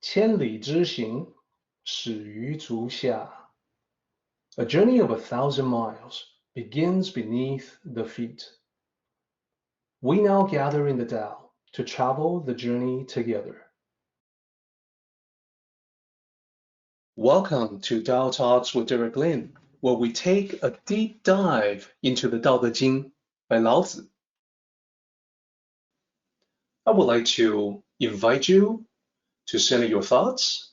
千里之行，始于足下. A journey of 1,000 miles begins beneath the feet. We now gather in the Tao to travel the journey together. Welcome to Tao Talks with Derek Lin, where we take a deep dive into the Daodejing by Lao Zi. I would like to invite you to center your thoughts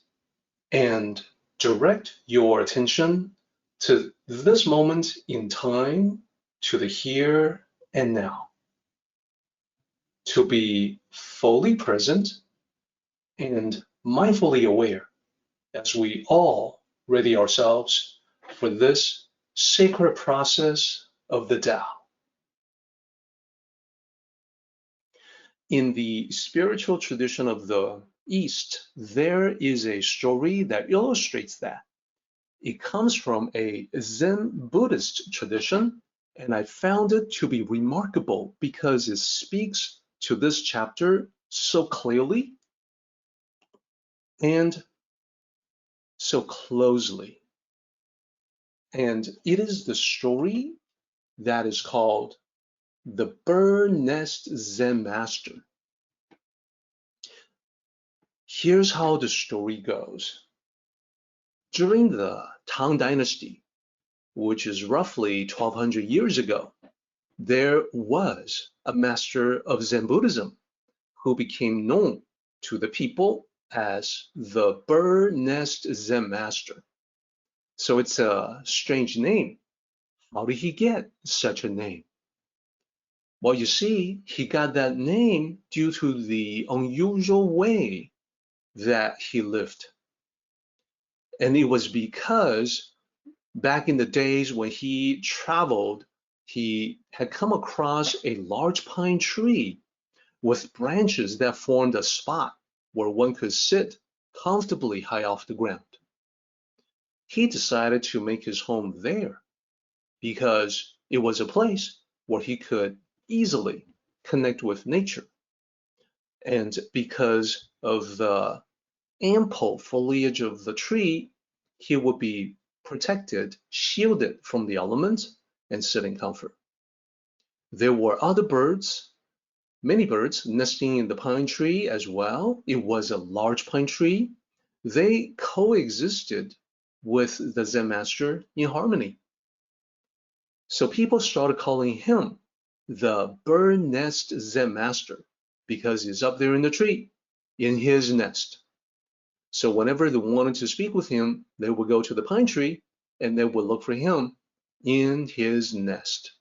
and direct your attention to this moment in time, to the here and now. To be fully present and mindfully aware as we all ready ourselves for this sacred process of the Tao. In the spiritual tradition of the East, there is a story that illustrates that. It comes from a Zen Buddhist tradition, and I found it to be remarkable because it speaks to this chapter so clearly and so closely. And it is the story that is called The Bird Nest Zen Master. Here's how the story goes. During the Tang Dynasty, which is roughly 1200 years ago, there was a master of Zen Buddhism who became known to the people as the Bird Nest Zen Master. So it's a strange name. How did he get such a name? Well, you see, he got that name due to the unusual way that he lived. And it was because back in the days when he traveled, he had come across a large pine tree with branches that formed a spot where one could sit comfortably high off the ground. He decided to make his home there because it was a place where he could easily connect with nature. And because of the ample foliage of the tree, he would be protected, shielded from the elements, and sit in comfort. There were other birds, many birds nesting in the pine tree as well. It was a large pine tree. They coexisted with the Zen master in harmony. So people started calling him the Bird Nest Zen Master because he's up there in the tree, in his nest. So whenever they wanted to speak with him, they would go to the pine tree and they would look for him in his nest.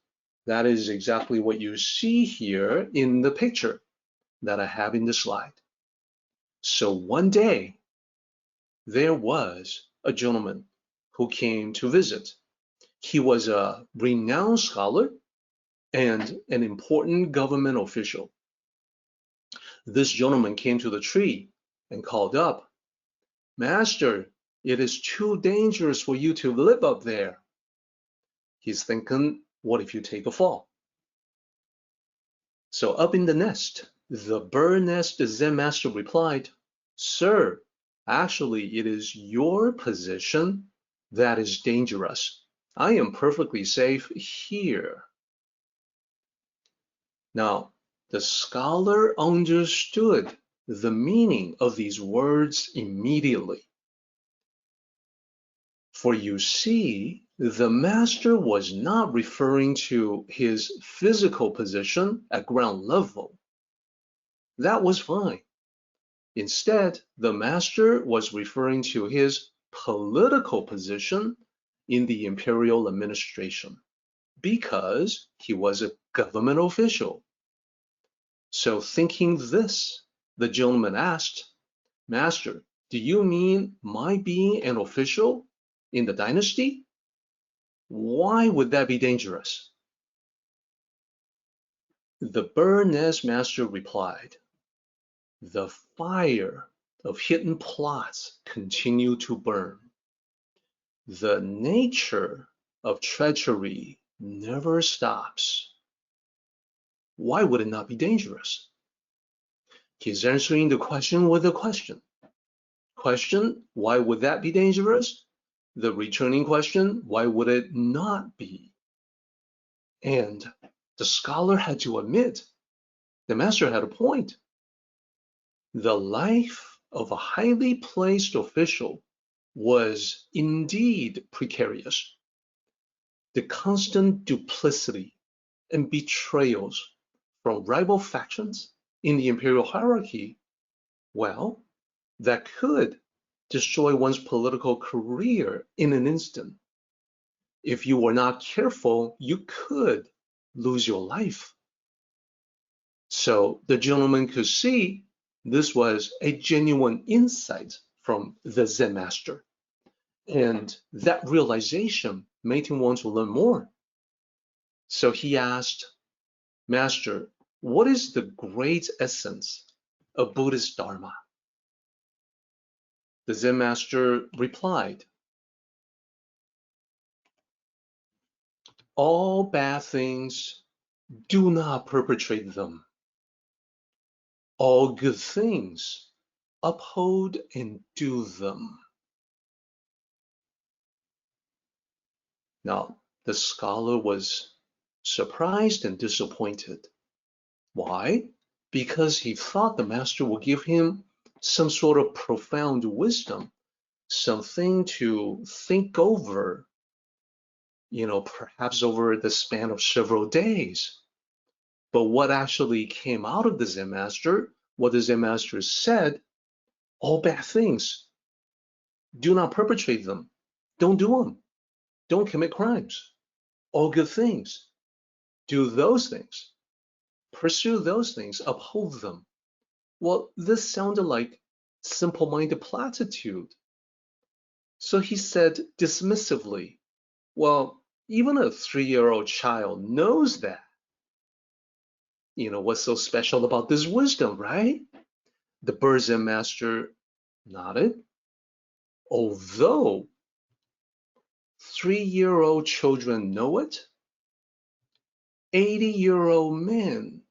That is exactly what you see here in the picture that I have in the slide. So one day, there was a gentleman who came to visit. He was a renowned scholar and an important government official. This gentleman came to the tree and called up, "Master, it is too dangerous for you to live up there." He's thinking, what if you take a fall? So up in the nest, the Bird Nest Zen Master replied, "Sir, actually it is your position that is dangerous. I am perfectly safe here." Now, the scholar understood the meaning of these words immediately. For you see, the master was not referring to his physical position at ground level. That was fine. Instead, the master was referring to his political position in the imperial administration because he was a government official. So thinking this, the gentleman asked, "Master, do you mean my being an official in the dynasty? Why would that be dangerous?" The Bird Nest Master replied, "The fire of hidden plots continue to burn. The nature of treachery never stops. Why would it not be dangerous?" He's answering the question with a question. Question, why would that be dangerous? The returning question, why would it not be? And the scholar had to admit, the master had a point. The life of a highly placed official was indeed precarious. The constant duplicity and betrayals from rival factions in the imperial hierarchy, well, that could destroy one's political career in an instant. If you were not careful, you could lose your life. So the gentleman could see this was a genuine insight from the Zen master. And that realization made him want to learn more. So he asked, Master, what is the great essence of Buddhist Dharma? The Zen master replied, all bad things, do not perpetrate them. All good things, uphold and do them. Now, the scholar was surprised and disappointed. Why? Because he thought the master would give him some sort of profound wisdom, something to think over, perhaps over the span of several days. But what actually came out of the Zen master, what the Zen master said, all bad things, do not perpetrate them. Don't do them. Don't commit crimes. All good things, do those things. Pursue those things, uphold them. Well, this sounded like simple-minded platitude. So he said dismissively, well, even a 3-year-old child knows that. What's so special about this wisdom, right? The Zen master nodded. Although 3-year-old children know it, 80-year-old men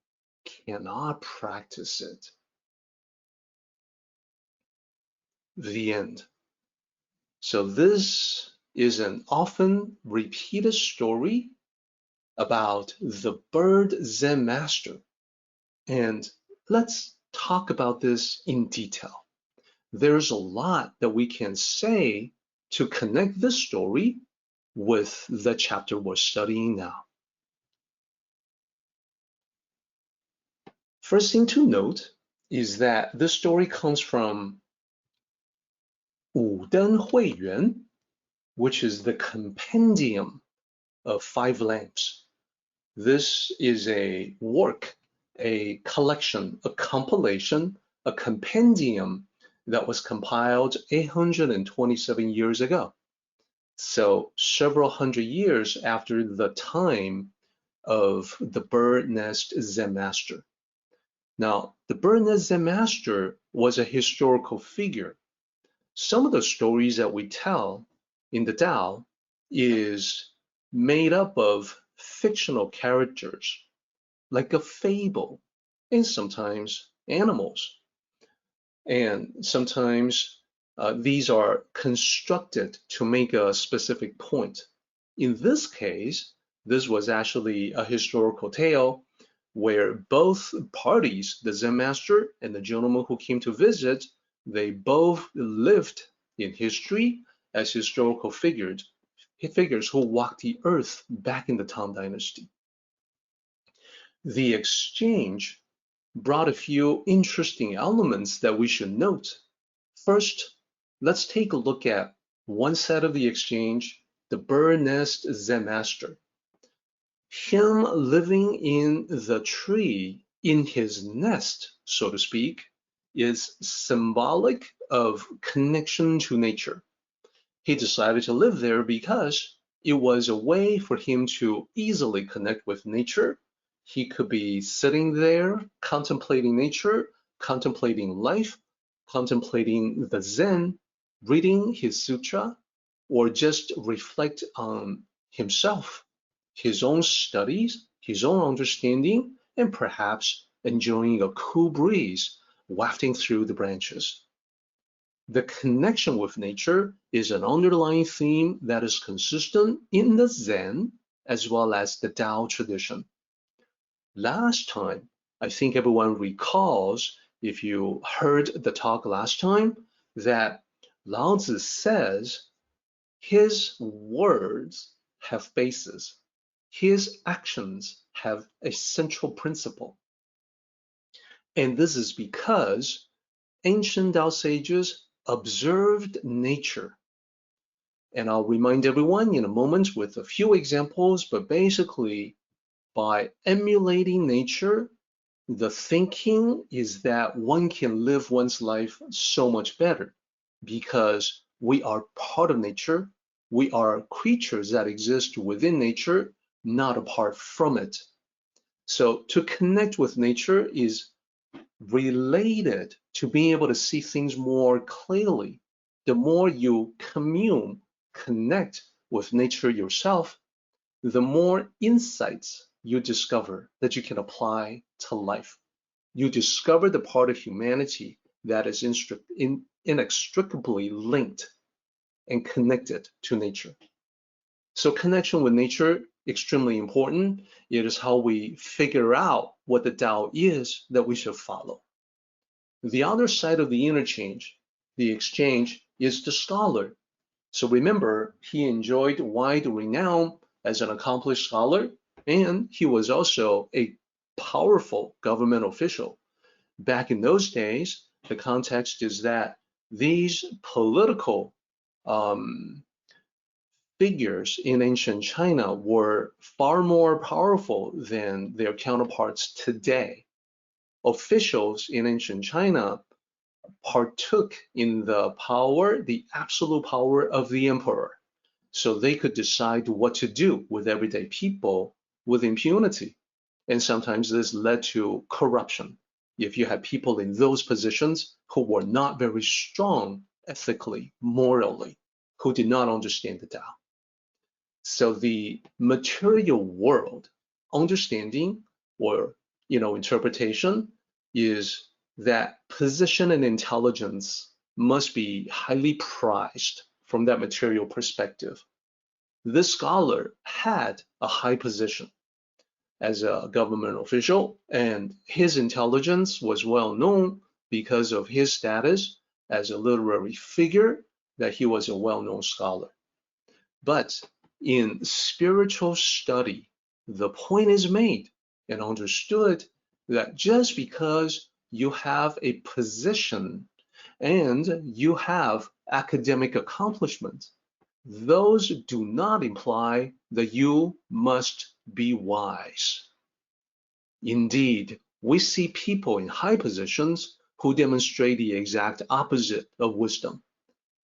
cannot practice it. The end. So this is an often repeated story about the bird Zen master. And let's talk about this in detail. There's a lot that we can say to connect this story with the chapter we're studying now. First thing to note is that this story comes from Wu Den Hui Yuan, which is the compendium of 5 lamps. This is a work, a collection, a compilation, a compendium that was compiled 827 years ago. So several hundred years after the time of the bird nest Zen master. Now, the bird nest Zen master was a historical figure. Some of the stories that we tell in the Tao is made up of fictional characters, like a fable, and sometimes animals. And sometimes these are constructed to make a specific point. In this case, this was actually a historical tale where both parties, the Zen master and the gentleman who came to visit, they both lived in history as historical figures who walked the earth back in the Tang Dynasty. The exchange brought a few interesting elements that we should note. First, let's take a look at one side of the exchange, the bird nest Zen master. Him living in the tree, in his nest, so to speak, is symbolic of connection to nature. He decided to live there because it was a way for him to easily connect with nature. He could be sitting there, contemplating nature, contemplating life, contemplating the Zen, reading his sutra, or just reflect on himself, his own studies, his own understanding, and perhaps enjoying a cool breeze wafting through the branches. The connection with nature is an underlying theme that is consistent in the Zen as well as the Tao tradition. Last time, I think everyone recalls, if you heard the talk last time, that Lao Tzu says his words have basis. His actions have a central principle. And this is because ancient Tao sages observed nature. And I'll remind everyone in a moment with a few examples, but basically, by emulating nature, the thinking is that one can live one's life so much better because we are part of nature. We are creatures that exist within nature, not apart from it. So to connect with nature is related to being able to see things more clearly. The more you connect with nature yourself, the more insights you discover that you can apply to life. You discover the part of humanity that is inextricably linked and connected to nature. So connection with nature, extremely important. It is how we figure out what the Tao is that we should follow. The other side of the interchange, the exchange, is the scholar. So remember, he enjoyed wide renown as an accomplished scholar, and he was also a powerful government official. Back in those days, the context is that these political figures in ancient China were far more powerful than their counterparts today. Officials in ancient China partook in the power, the absolute power of the emperor. So they could decide what to do with everyday people with impunity. And sometimes this led to corruption. If you had people in those positions who were not very strong ethically, morally, who did not understand the Tao. So the material world understanding or interpretation is that position and intelligence must be highly prized from that material perspective. This scholar had a high position as a government official, and his intelligence was well known because of his status as a literary figure, that he was a well-known scholar. But in spiritual study, the point is made and understood that just because you have a position and you have academic accomplishment, those do not imply that you must be wise. Indeed, we see people in high positions who demonstrate the exact opposite of wisdom.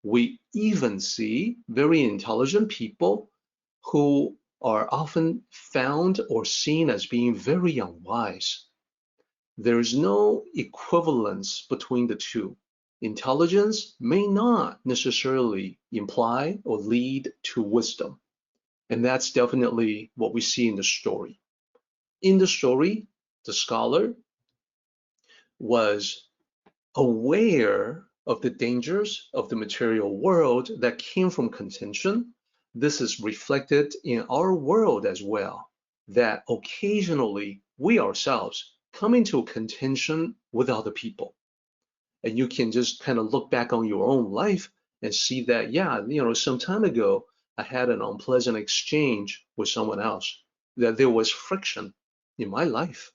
We even see very intelligent people who are often found or seen as being very unwise. There is no equivalence between the two. Intelligence may not necessarily imply or lead to wisdom. And that's definitely what we see in the story. In the story, the scholar was aware of the dangers of the material world that came from contention. This is reflected in our world as well, that occasionally we ourselves come into contention with other people. And you can just kind of look back on your own life and see that, yeah, some time ago, I had an unpleasant exchange with someone else, that there was friction in my life.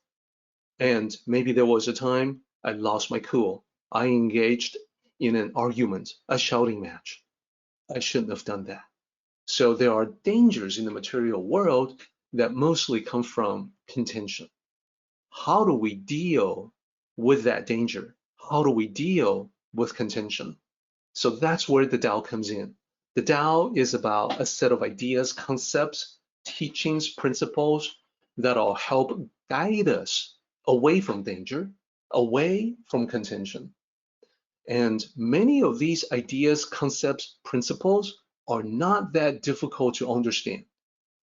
And maybe there was a time I lost my cool. I engaged in an argument, a shouting match. I shouldn't have done that. So there are dangers in the material world that mostly come from contention. How do we deal with that danger? How do we deal with contention? So that's where the Tao comes in. The Tao is about a set of ideas, concepts, teachings, principles that'll help guide us away from danger, away from contention. And many of these ideas, concepts, principles are not that difficult to understand.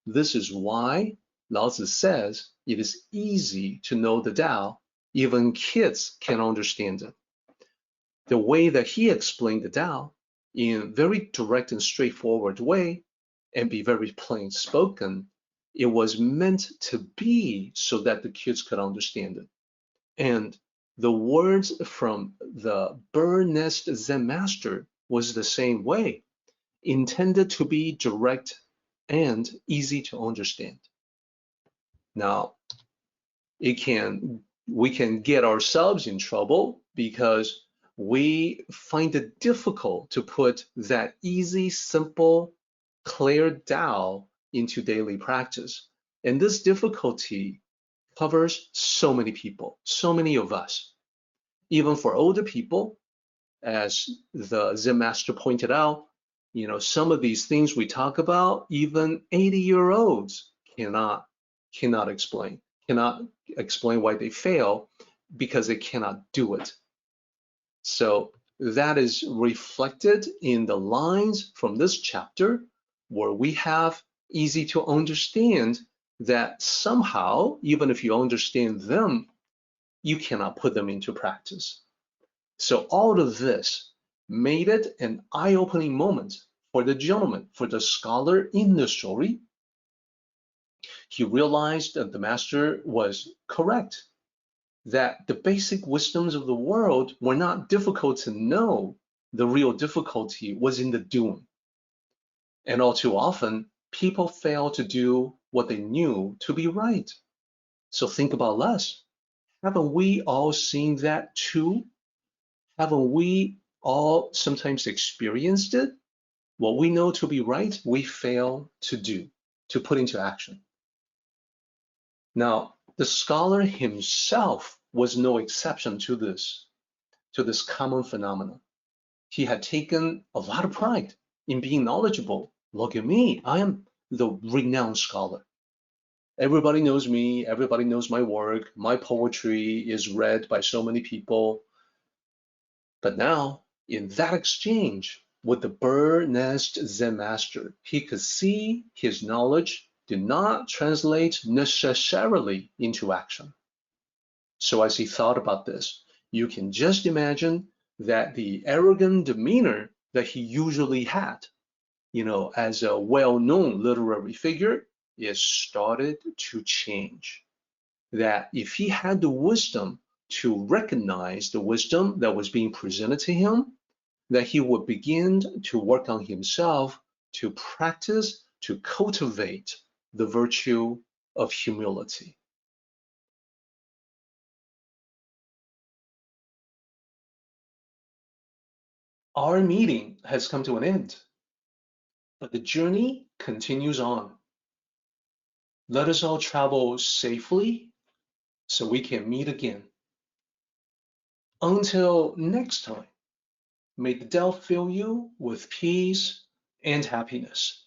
This is why Lao Tzu says it is easy to know the Tao. Even kids can understand it. the way that he explained the Tao in very direct and straightforward way and be very plain spoken, it was meant to be so that the kids could understand it. And the words from the bird nest Zen master was the same way, intended to be direct and easy to understand. Now, we can get ourselves in trouble because we find it difficult to put that easy, simple, clear Tao into daily practice. And this difficulty covers so many people, so many of us. Even for older people, as the Zen master pointed out, some of these things we talk about, even 80-year-olds cannot explain why they fail because they cannot do it. So that is reflected in the lines from this chapter where we have easy to understand that somehow, even if you understand them, you cannot put them into practice. So all of this made it an eye-opening moment for the gentleman, for the scholar in the story. He realized that the master was correct, that the basic wisdoms of the world were not difficult to know. The real difficulty was in the doing. And all too often, people fail to do what they knew to be right. So think about us. Haven't we all seen that too? Haven't we all sometimes experienced it? What we know to be right, we fail to do, to put into action. Now, the scholar himself was no exception to this common phenomenon. He had taken a lot of pride in being knowledgeable. Look at me, I am the renowned scholar. Everybody knows me, everybody knows my work, my poetry is read by so many people. But now, in that exchange with the bird nest Zen master, he could see his knowledge did not translate necessarily into action. So as he thought about this, you can just imagine that the arrogant demeanor that he usually had, as a well-known literary figure, is started to change. That if he had the wisdom to recognize the wisdom that was being presented to him, that he would begin to work on himself, to practice, to cultivate the virtue of humility. Our meeting has come to an end, but the journey continues on. Let us all travel safely so we can meet again. Until next time, may the Tao fill you with peace and happiness.